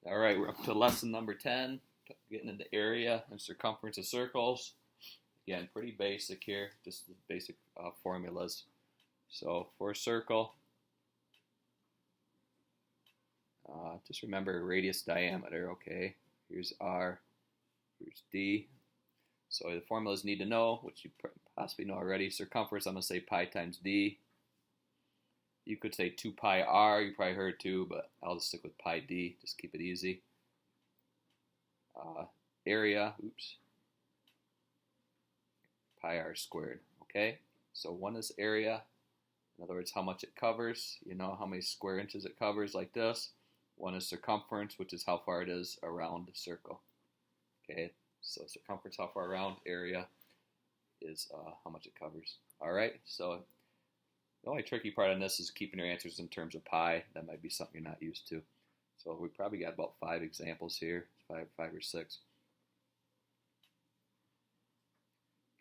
All right, we're up to lesson number 10, getting into area and circumference of circles. Again, pretty basic here, just the basic formulas. So for a circle, just remember radius, diameter, okay? Here's R, here's D. So the formulas need to know, which you possibly know already. Circumference, I'm going to say pi times D. You could say 2 pi r, you probably heard too, but I'll just stick with pi d, just keep it easy. Area, pi r squared, okay? So one is area, in other words, how much it covers, you know, how many square inches it covers, like this. One is circumference, which is how far it is around the circle, okay? So circumference, how far around, area is how much it covers. All right, so the only tricky part on this is keeping your answers in terms of pi. That might be something you're not used to. So we probably got about 5 examples here, five or 6.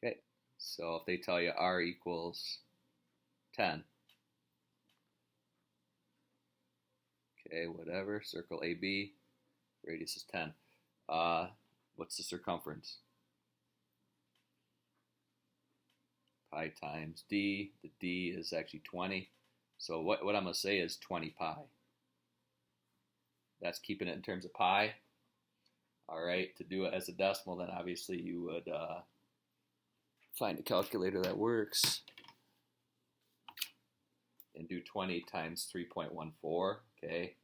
Okay, so if they tell you r equals 10, okay, whatever, circle AB, radius is 10. What's the circumference? Pi times d. The d is actually 20. So what I'm going to say is 20 pi. That's keeping it in terms of pi. All right, to do it as a decimal, then obviously you would find a calculator that works and do 20 times 3.14, okay?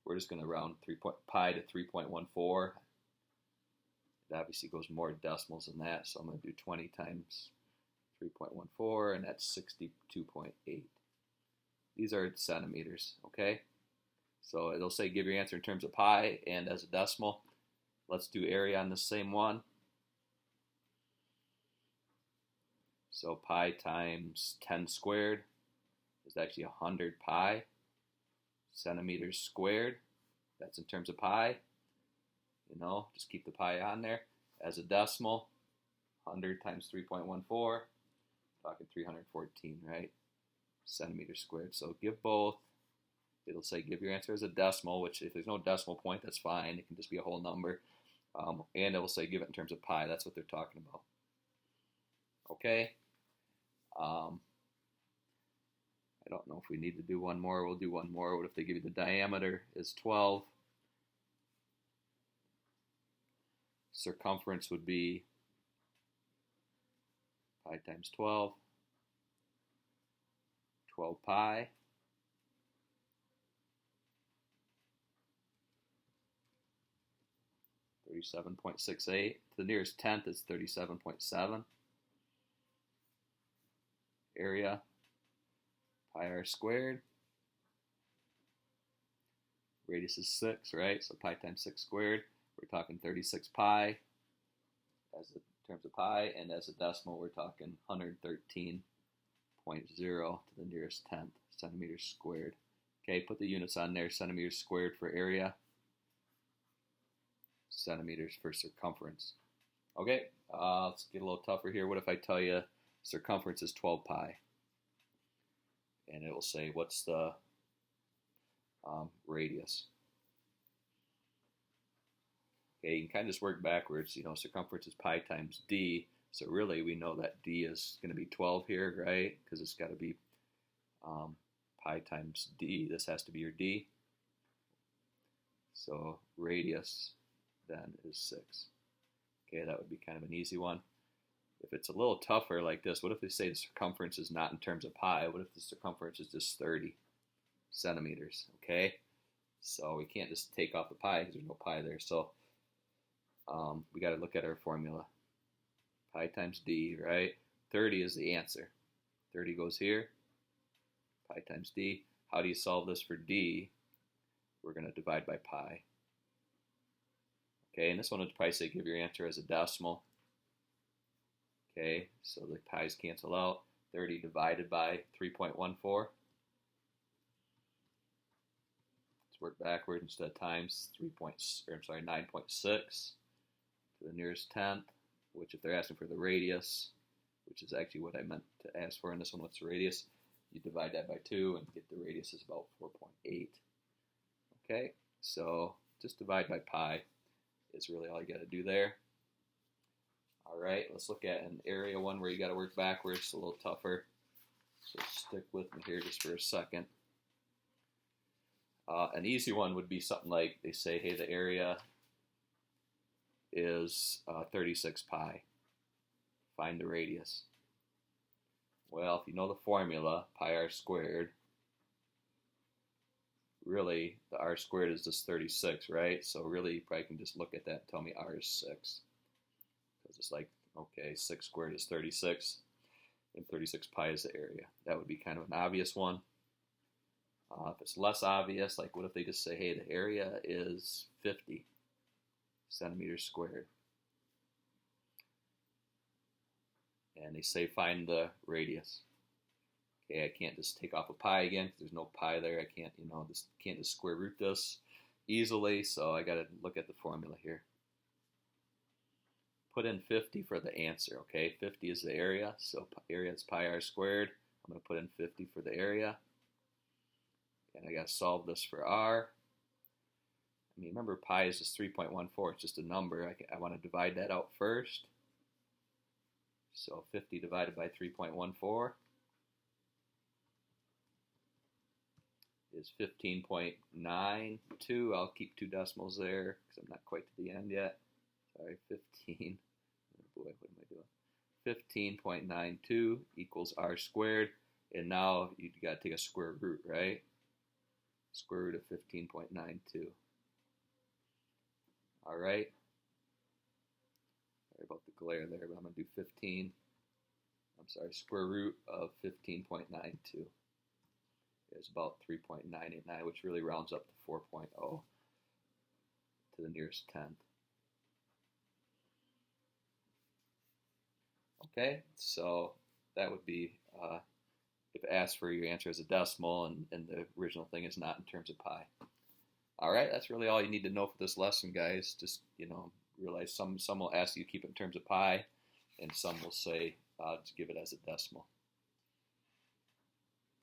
We're just going to round pi to 3.14. It obviously goes more decimals than that, so I'm going to do 20 times 3.14, and that's 62.8. These are centimeters, okay? So it'll say give your answer in terms of pi and as a decimal. Let's do area on the same one. So pi times 10 squared is actually 100 pi. Centimeters squared, that's in terms of pi. You know, just keep the pi on there. As a decimal, 100 times 3.14, talking 314, right? Centimeters squared. So give both. It'll say give your answer as a decimal, which if there's no decimal point, that's fine. It can just be a whole number. And it will say give it in terms of pi. That's what they're talking about. Okay. I don't know if we need to do one more. We'll do one more. What if they give you the diameter is 12? Circumference would be pi times 12, 12 pi. .68. The nearest tenth is 37.7. Area, pi r squared. Radius is 6, right? So pi times 6 squared. We're talking 36 pi as in terms of pi, and as a decimal, we're talking 113.0 to the nearest tenth, centimeters squared. Okay, put the units on there, centimeters squared for area, centimeters for circumference. Okay, let's get a little tougher here. What if I tell you circumference is 12 pi? And it will say, what's the radius? Okay, you can kind of just work backwards. You know, circumference is pi times d. So really, we know that d is going to be 12 here, right? Because it's got to be pi times d. This has to be your d. So radius then is 6. Okay, that would be kind of an easy one. If it's a little tougher like this, what if they say the circumference is not in terms of pi? What if the circumference is just 30 centimeters? Okay, so we can't just take off the pi because there's no pi there. So we got to look at our formula. Pi times d, right? 30 is the answer. 30 goes here. Pi times d. How do you solve this for d? We're going to divide by pi. Okay, and this one would probably say give your answer as a decimal. Okay, so the pi's cancel out. 30 divided by 3.14. Let's work backward instead of times 9.6 to the nearest tenth, which if they're asking for the radius, which is actually what I meant to ask for in this one, what's the radius? You divide that by 2 and get the radius is about 4.8. Okay, so just divide by pi is really all you got to do there. All right, let's look at an area one where you got to work backwards. It's a little tougher. So stick with me here just for a second. An easy one would be something like they say, hey, the area is 36 pi. Find the radius. Well, if you know the formula, pi r squared, really the r squared is just 36, right? So really you probably can just look at that and tell me r is 6. Because it's like, okay, 6 squared is 36, and 36 pi is the area. That would be kind of an obvious one. If it's less obvious, like what if they just say, hey, the area is 50 centimeters squared. And they say find the radius. Okay, I can't just take off a pi again because there's no pi there. I can't, can't just square root this easily, so I got to look at the formula here. Put in 50 for the answer, okay? 50 is the area, so area is pi r squared. I'm going to put in 50 for the area. And I got to solve this for r. I mean, remember pi is just 3.14. It's just a number. I want to divide that out first. So 50 divided by 3.14 is 15.92. I'll keep 2 decimals there because I'm not quite to the end yet. Sorry, 15. Oh boy, what am I doing? 15.92 equals r squared. And now you got to take a square root, right? Square root of 15.92. All right. Sorry about the glare there, but I'm going to do 15. I'm sorry, square root of 15.92 is about 3.989, which really rounds up to 4.0 to the nearest tenth. Okay, so that would be if asked for your answer as a decimal and the original thing is not in terms of pi. All right, that's really all you need to know for this lesson, guys. Just, realize some will ask you to keep it in terms of pi, and some will say to give it as a decimal.